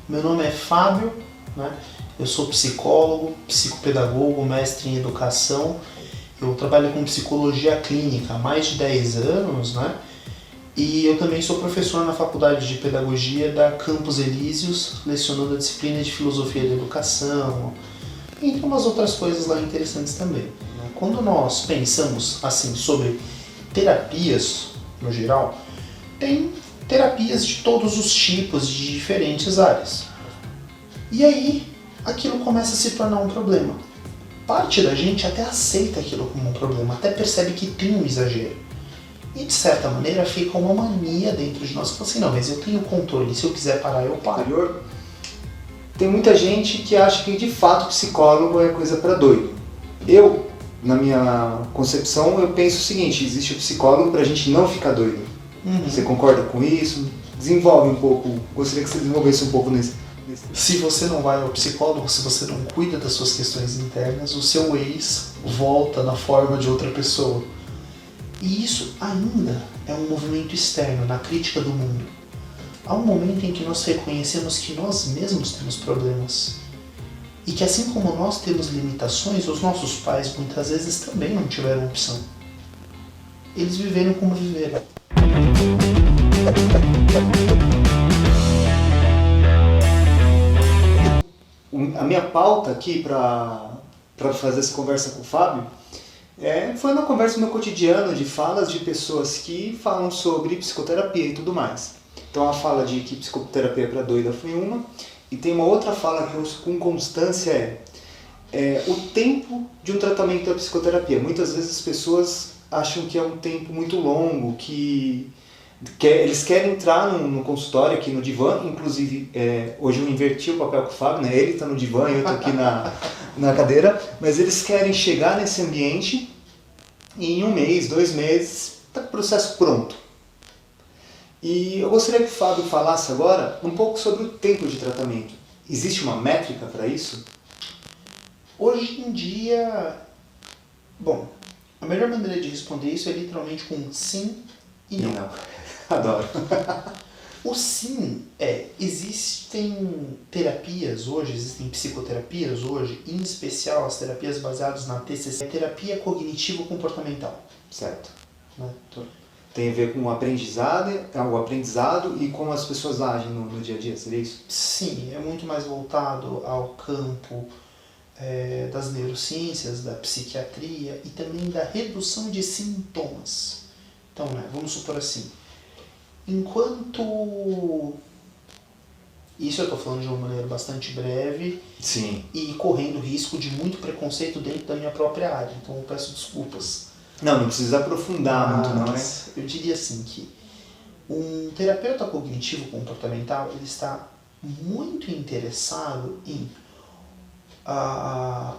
Meu nome é Fábio, né? Eu sou psicólogo, psicopedagogo, mestre em educação. Eu trabalho com psicologia clínica há mais de 10 anos, né? E eu também sou professor na Faculdade de Pedagogia da Campos Elíseos, lecionando a disciplina de Filosofia da Educação, entre umas outras coisas lá interessantes também. Quando nós pensamos assim sobre terapias, no geral, tem terapias de todos os tipos, de diferentes áreas. E aí, aquilo começa a se tornar um problema. Parte da gente até aceita aquilo como um problema, até percebe que tem um exagero. E de certa maneira fica uma mania dentro de nós que fala assim, não, mas eu tenho controle, se eu quiser parar, eu paro. Tem muita gente que acha que de fato psicólogo é coisa para doido. Eu, na minha concepção, eu penso o seguinte, existe o psicólogo pra gente não ficar doido. Você concorda com isso? Desenvolve um pouco, gostaria que você desenvolvesse um pouco nesse. Se você não vai ao psicólogo, se você não cuida das suas questões internas, o seu ex volta na forma de outra pessoa. E isso ainda é um movimento externo, na crítica do mundo. Há um momento em que nós reconhecemos que nós mesmos temos problemas. E que assim como nós temos limitações, os nossos pais muitas vezes também não tiveram opção. Eles viveram como viveram. A minha pauta aqui para fazer essa conversa com o Fábio foi uma conversa no meu cotidiano de falas de pessoas que falam sobre psicoterapia e tudo mais. Então a fala de que psicoterapia para doida foi uma, e tem uma outra fala que eu uso com constância o tempo de um tratamento da psicoterapia. Muitas vezes as pessoas acham que é um tempo muito longo, que eles querem entrar no consultório aqui no divã, inclusive hoje eu inverti o papel com o Fábio, né? Ele está no divã e eu estou aqui na cadeira, mas eles querem chegar nesse ambiente e em 1 mês, 2 meses, está com o processo pronto. E eu gostaria que o Fábio falasse agora um pouco sobre o tempo de tratamento. Existe uma métrica para isso? Hoje em dia, bom, a melhor maneira de responder isso é literalmente com sim e não. Não. Adoro. O sim existem terapias hoje, existem psicoterapias hoje, em especial as terapias baseadas na TCC, terapia cognitivo-comportamental. Certo. Né? Tem a ver com o aprendizado e como as pessoas agem no dia a dia, seria isso? Sim, é muito mais voltado ao campo das neurociências, da psiquiatria e também da redução de sintomas. Então, vamos supor assim, enquanto... Isso eu estou falando de uma maneira bastante breve. Sim. E correndo risco de muito preconceito dentro da minha própria área, então eu peço desculpas. Não precisa aprofundar muito, não é? Eu diria assim que um terapeuta cognitivo comportamental ele está muito interessado em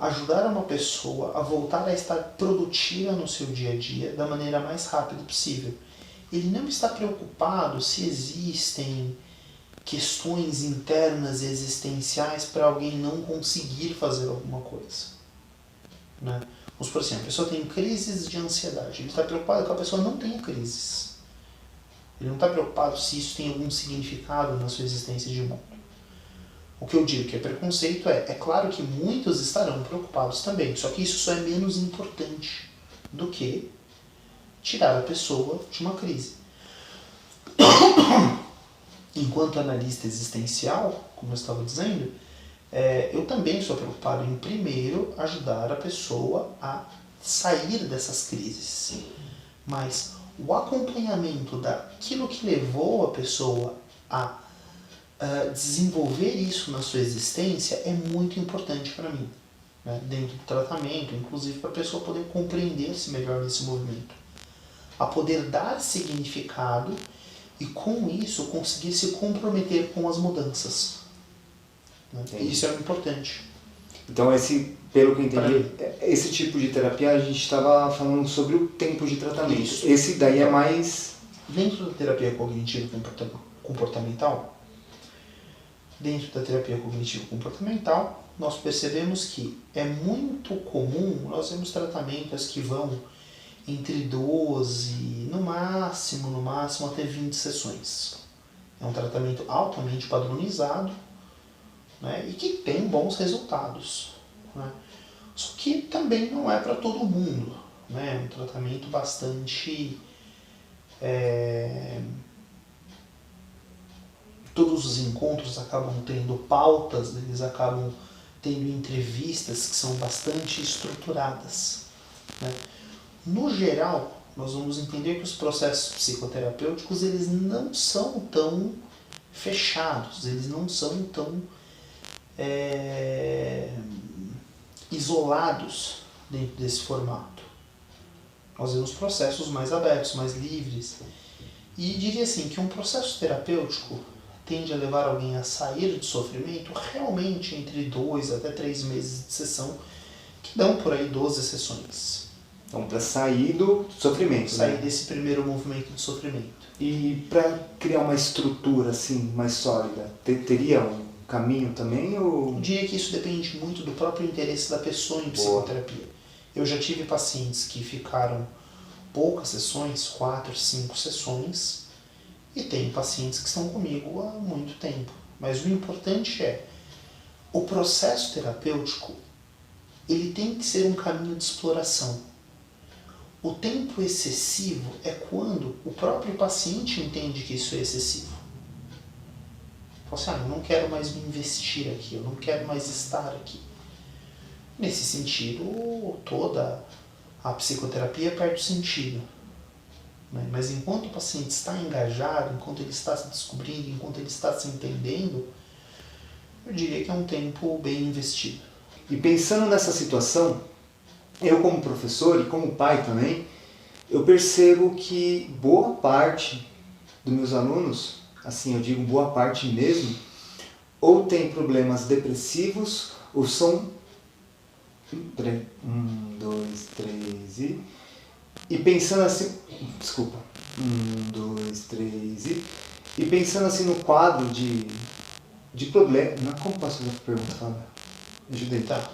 ajudar uma pessoa a voltar a estar produtiva no seu dia a dia da maneira mais rápida possível. Ele não está preocupado se existem questões internas e existenciais para alguém não conseguir fazer alguma coisa. Né? Vamos por exemplo, a pessoa tem crises de ansiedade. Ele está preocupado que a pessoa não tenha crises. Ele não está preocupado se isso tem algum significado na sua existência de mundo. O que eu digo que é preconceito é claro que muitos estarão preocupados também, só que isso só é menos importante do que tirar a pessoa de uma crise. Enquanto analista existencial, como eu estava dizendo, eu também sou preocupado em primeiro ajudar a pessoa a sair dessas crises. Mas o acompanhamento daquilo que levou a pessoa a desenvolver isso na sua existência é muito importante para mim. Né? Dentro do tratamento, inclusive para a pessoa poder compreender-se melhor nesse movimento. A poder dar significado e com isso conseguir se comprometer com as mudanças. Né? Isso é importante. Então pelo que eu entendi, esse tipo de terapia a gente estava falando sobre o tempo de tratamento. Isso. Esse daí é mais... Dentro da terapia cognitivo-comportamental, nós percebemos que é muito comum, nós temos tratamentos que vão entre 12, no máximo até 20 sessões. É um tratamento altamente padronizado, né? E que tem bons resultados, né? Só que também não é para todo mundo, né? É um tratamento bastante... Todos os encontros acabam tendo pautas, eles acabam tendo entrevistas que são bastante estruturadas, né? No geral, nós vamos entender que os processos psicoterapêuticos eles não são tão fechados, eles não são tão isolados dentro desse formato. Nós vemos processos mais abertos, mais livres. E diria assim que um processo terapêutico tende a levar alguém a sair de sofrimento realmente entre 2 até 3 meses de sessão, que dão por aí 12 sessões. Então, para sair do sofrimento. Sair né? desse primeiro movimento de sofrimento. E para criar uma estrutura assim mais sólida, teria um caminho também? Ou... Eu diria que isso depende muito do próprio interesse da pessoa em psicoterapia. Eu já tive pacientes que ficaram poucas sessões, 4, 5 sessões, e tenho pacientes que estão comigo há muito tempo. Mas o importante é, o processo terapêutico, ele tem que ser um caminho de exploração. O tempo excessivo é quando o próprio paciente entende que isso é excessivo. Fala assim, eu não quero mais me investir aqui, eu não quero mais estar aqui. Nesse sentido, toda a psicoterapia perde o sentido. Mas enquanto o paciente está engajado, enquanto ele está se descobrindo, enquanto ele está se entendendo, eu diria que é um tempo bem investido. E pensando nessa situação, eu como professor e como pai também, eu percebo que boa parte dos meus alunos, assim eu digo boa parte mesmo, ou tem problemas depressivos, ou são... 1, 2, 3 e pensando assim... Desculpa. 1, 2, 3 e pensando assim no quadro de problema... Como posso fazer a pergunta, Fábio? Ajudei. Tá.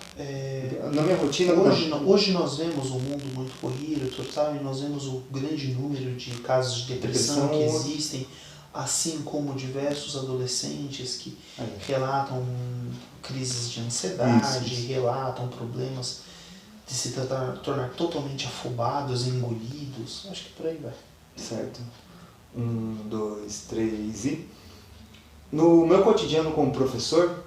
Na minha rotina... Hoje nós vemos um mundo muito corrido, sabe? Nós vemos o grande número de casos de depressão que existem, assim como diversos adolescentes que relatam crises de ansiedade, Isso. relatam problemas de se tornar totalmente afobados, engolidos. Acho que por aí vai. Certo. 1, 2, 3 e... No meu cotidiano como professor,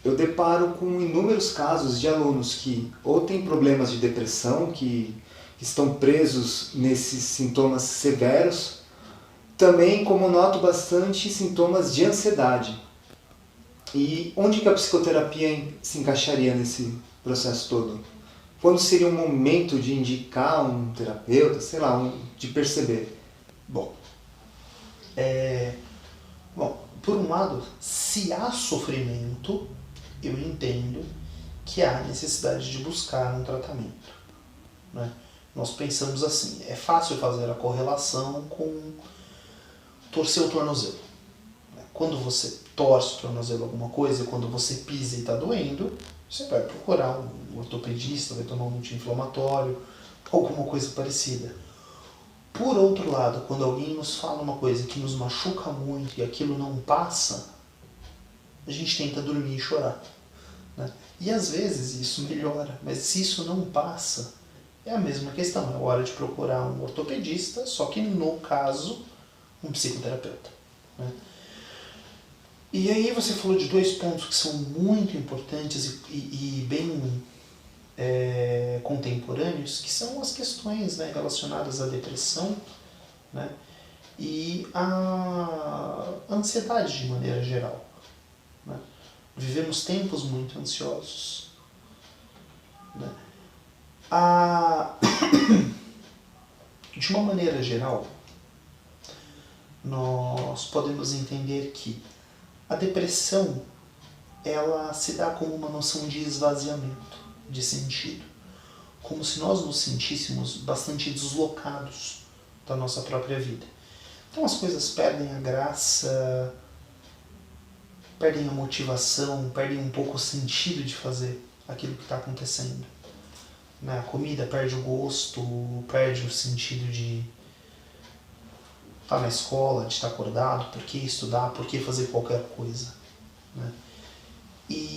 eu deparo com inúmeros casos de alunos que ou têm problemas de depressão, que estão presos nesses sintomas severos, também, como noto bastante, sintomas de ansiedade. E onde que a psicoterapia se encaixaria nesse processo todo? Quando seria um momento de indicar um terapeuta, sei lá, de perceber? Bom, por um lado, se há sofrimento, eu entendo que há necessidade de buscar um tratamento, né? Nós pensamos assim, é fácil fazer a correlação com torcer o tornozelo. Quando você torce o tornozelo alguma coisa, quando você pisa e está doendo, você vai procurar um ortopedista, vai tomar um anti-inflamatório, alguma coisa parecida. Por outro lado, quando alguém nos fala uma coisa que nos machuca muito e aquilo não passa, a gente tenta dormir e chorar, né? E às vezes isso melhora, mas se isso não passa, é a mesma questão, é hora de procurar um ortopedista, só que no caso, um psicoterapeuta, né? E aí você falou de 2 pontos que são muito importantes e bem contemporâneos, que são as questões, né, relacionadas à depressão, né, e à ansiedade de maneira geral, né? Vivemos tempos muito ansiosos, né? De uma maneira geral, nós podemos entender que a depressão, ela se dá como uma noção de esvaziamento, de sentido. Como se nós nos sentíssemos bastante deslocados da nossa própria vida. Então as coisas perdem a graça, perdem a motivação, perdem um pouco o sentido de fazer aquilo que está acontecendo. A comida perde o gosto, perde o sentido de estar na escola, de estar acordado, por que estudar, por que fazer qualquer coisa, né? E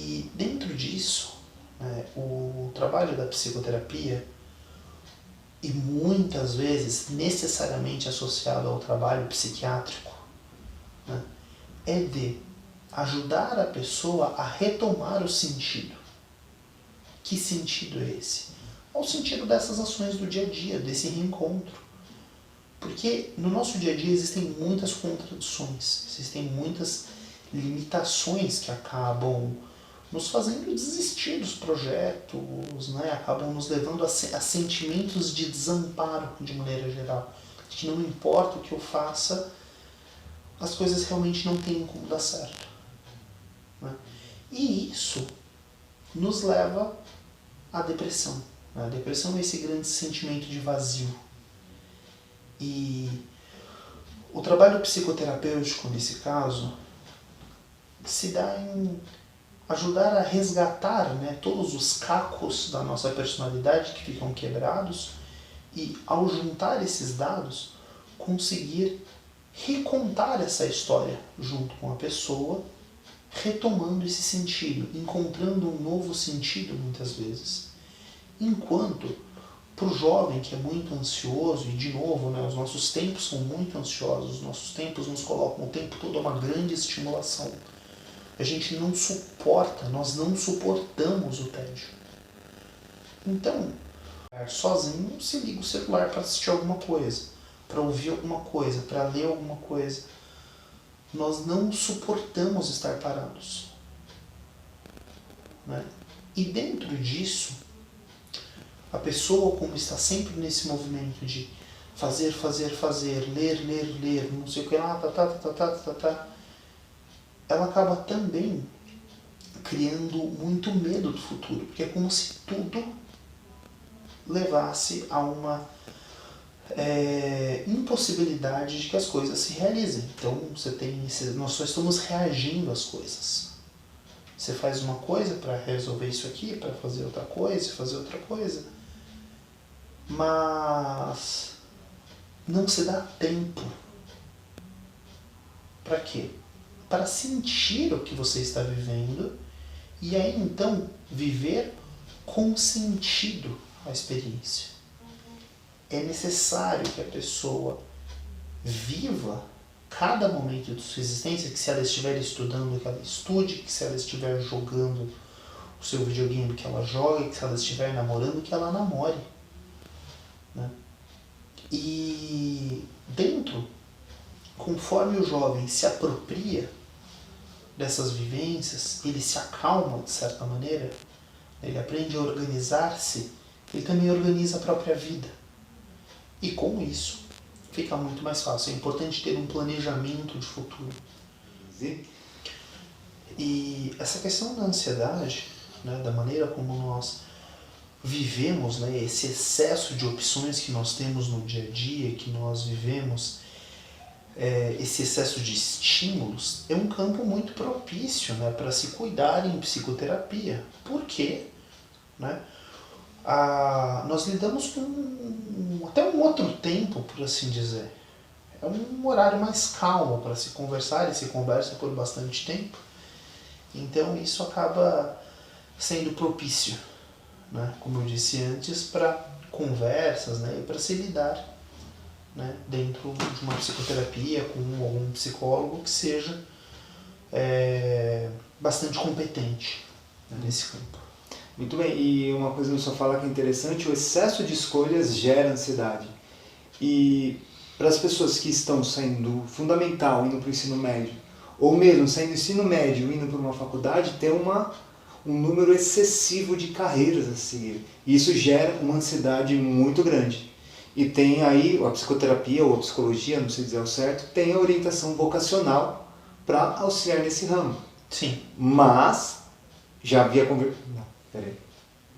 disso, né, o trabalho da psicoterapia, e muitas vezes necessariamente associado ao trabalho psiquiátrico, né, é de ajudar a pessoa a retomar o sentido. Que sentido é esse? É o sentido dessas ações do dia a dia, desse reencontro. Porque no nosso dia a dia existem muitas contradições, existem muitas limitações que acabam nos fazendo desistir dos projetos, né? Acabam nos levando a sentimentos de desamparo de maneira geral. De que não importa o que eu faça, as coisas realmente não têm como dar certo. Né? E isso nos leva à depressão. Né? A depressão é esse grande sentimento de vazio. E o trabalho psicoterapêutico, nesse caso, se dá em ajudar a resgatar, né, todos os cacos da nossa personalidade que ficam quebrados e, ao juntar esses dados, conseguir recontar essa história junto com a pessoa, retomando esse sentido, encontrando um novo sentido muitas vezes. Enquanto, para o jovem que é muito ansioso, e de novo, né, os nossos tempos são muito ansiosos, os nossos tempos nos colocam o tempo todo a uma grande estimulação. A gente não suporta, nós não suportamos o tédio. Então, sozinho se liga o celular para assistir alguma coisa, para ouvir alguma coisa, para ler alguma coisa. Nós não suportamos estar parados. Né? E dentro disso, a pessoa, como está sempre nesse movimento de fazer, ler, não sei o que lá, ela acaba também criando muito medo do futuro, porque é como se tudo levasse a uma impossibilidade de que as coisas se realizem. Então nós só estamos reagindo às coisas. Você faz uma coisa para resolver isso aqui, para fazer outra coisa, mas não se dá tempo. Para quê? Para sentir o que você está vivendo e aí então viver com sentido a experiência. É necessário que a pessoa viva cada momento de sua existência, que se ela estiver estudando, que ela estude, que se ela estiver jogando o seu videogame, que ela jogue, que se ela estiver namorando, que ela namore. Né? E dentro, conforme o jovem se apropria dessas vivências, ele se acalma de certa maneira, ele aprende a organizar-se, ele também organiza a própria vida. E com isso, fica muito mais fácil. É importante ter um planejamento de futuro. E essa questão da ansiedade, né, da maneira como nós vivemos, né, esse excesso de opções que nós temos no dia a dia, que nós vivemos, esse excesso de estímulos, é um campo muito propício, né, para se cuidar em psicoterapia. Por quê? Né? Nós lidamos com até um outro tempo, por assim dizer. É um horário mais calmo para se conversar, e se conversa por bastante tempo. Então isso acaba sendo propício, né, como eu disse antes, para conversas, né, e para se lidar, né, dentro de uma psicoterapia com algum psicólogo que seja bastante competente, né, nesse campo. Muito bem, e uma coisa que você fala que é interessante, o excesso de escolhas gera ansiedade. E para as pessoas que estão saindo do fundamental, indo para o ensino médio, ou mesmo saindo do ensino médio, indo para uma faculdade, tem um número excessivo de carreiras a seguir. E isso gera uma ansiedade muito grande. E tem aí a psicoterapia ou a psicologia, não sei dizer ao certo, tem a orientação vocacional para auxiliar nesse ramo. Sim. Mas já havia conversado. Não, peraí.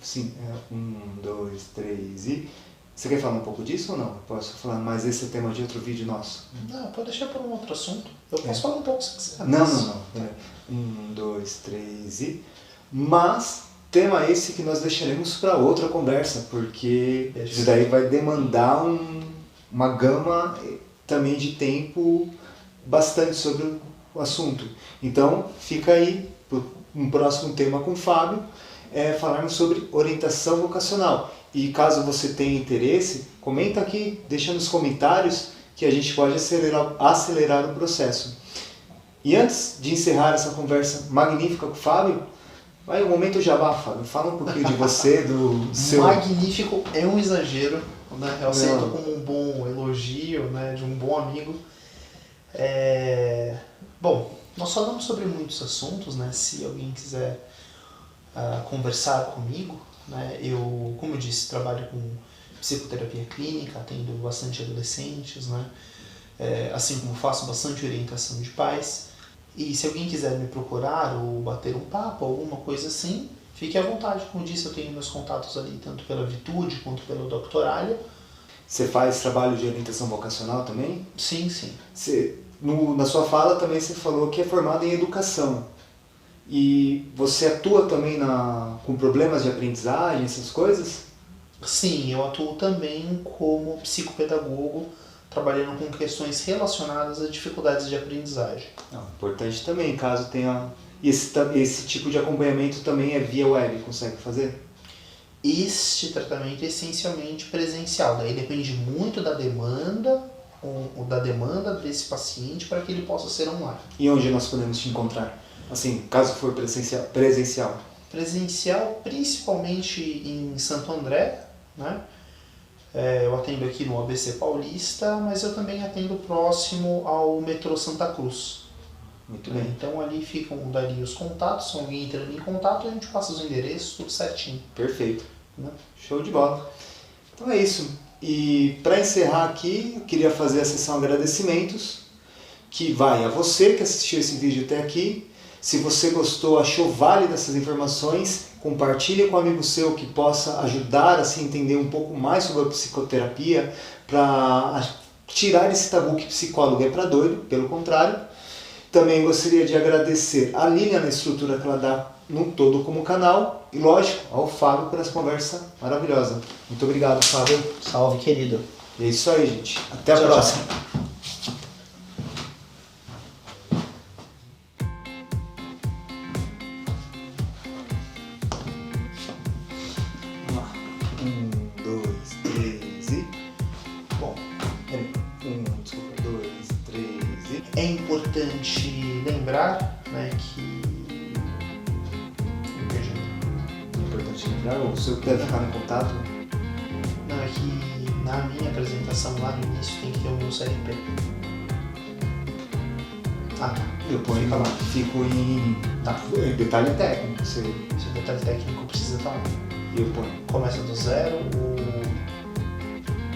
Sim, 1, 2, 3 e. Você quer falar um pouco disso ou não? Posso falar, mas esse é tema de outro vídeo nosso. Não, pode deixar para um outro assunto. Eu posso falar um pouco se quiser. Não. 1, 2, 3 e. Mas tema esse que nós deixaremos para outra conversa, porque isso daí vai demandar uma gama também de tempo bastante sobre o assunto. Então, fica aí um próximo tema com o Fábio, é falarmos sobre orientação vocacional. E caso você tenha interesse, comenta aqui, deixa nos comentários que a gente pode acelerar o processo. E antes de encerrar essa conversa magnífica com o Fábio, vai o momento jabá, Fábio. Fala um pouquinho de você, do seu... Magnífico é um exagero, né? Eu aceito como um bom elogio, né? De um bom amigo. Bom, nós falamos sobre muitos assuntos, né? Se alguém quiser conversar comigo, né? Eu, como eu disse, trabalho com psicoterapia clínica, atendo bastante adolescentes, né? Assim como faço bastante orientação de pais. E se alguém quiser me procurar ou bater um papo, alguma coisa assim, fique à vontade. Como disse, eu tenho meus contatos ali, tanto pela Vitude quanto pelo Doctoralia. Você faz trabalho de orientação vocacional também? Sim, sim. Na sua fala também você falou que é formado em educação. E você atua também com problemas de aprendizagem, essas coisas? Sim, eu atuo também como psicopedagogo, trabalhando com questões relacionadas a dificuldades de aprendizagem. Importante também, caso tenha... Esse tipo de acompanhamento também é via web, consegue fazer? Este tratamento é essencialmente presencial, daí depende muito da demanda desse paciente para que ele possa ser online. E onde nós podemos te encontrar? Assim, caso for presencial. Presencial, principalmente em Santo André, né? Eu atendo aqui no ABC Paulista, mas eu também atendo próximo ao metrô Santa Cruz. Muito bem. Então ali ficam daria os contatos, se alguém entrando em contato, a gente passa os endereços, tudo certinho. Perfeito. Né? Show de bola. Então é isso. E para encerrar aqui, eu queria fazer a sessão agradecimentos, que vai a você que assistiu esse vídeo até aqui. Se você gostou, achou válidas essas informações, compartilhe com um amigo seu que possa ajudar a se entender um pouco mais sobre a psicoterapia, para tirar esse tabu que psicólogo é para doido, pelo contrário. Também gostaria de agradecer a Lilian na estrutura que ela dá no todo como canal e, lógico, ao Fábio por essa conversa maravilhosa. Muito obrigado, Fábio. Salve, querido. É isso aí, gente. Até a próxima. Tchau. É importante lembrar, né, que... É importante lembrar, o seu deve ficar no contato. Não, é que na minha apresentação lá no início tem que ter o meu CRP. Ah, tá. Eu ponho Fica lá. Fico em detalhe técnico. Se o detalhe técnico precisa estar lá. Eu ponho. Começa do zero ou...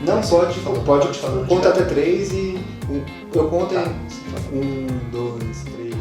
Não, pode falar conta direto. até 3 e eu conto Tá. em 1, 2, 3...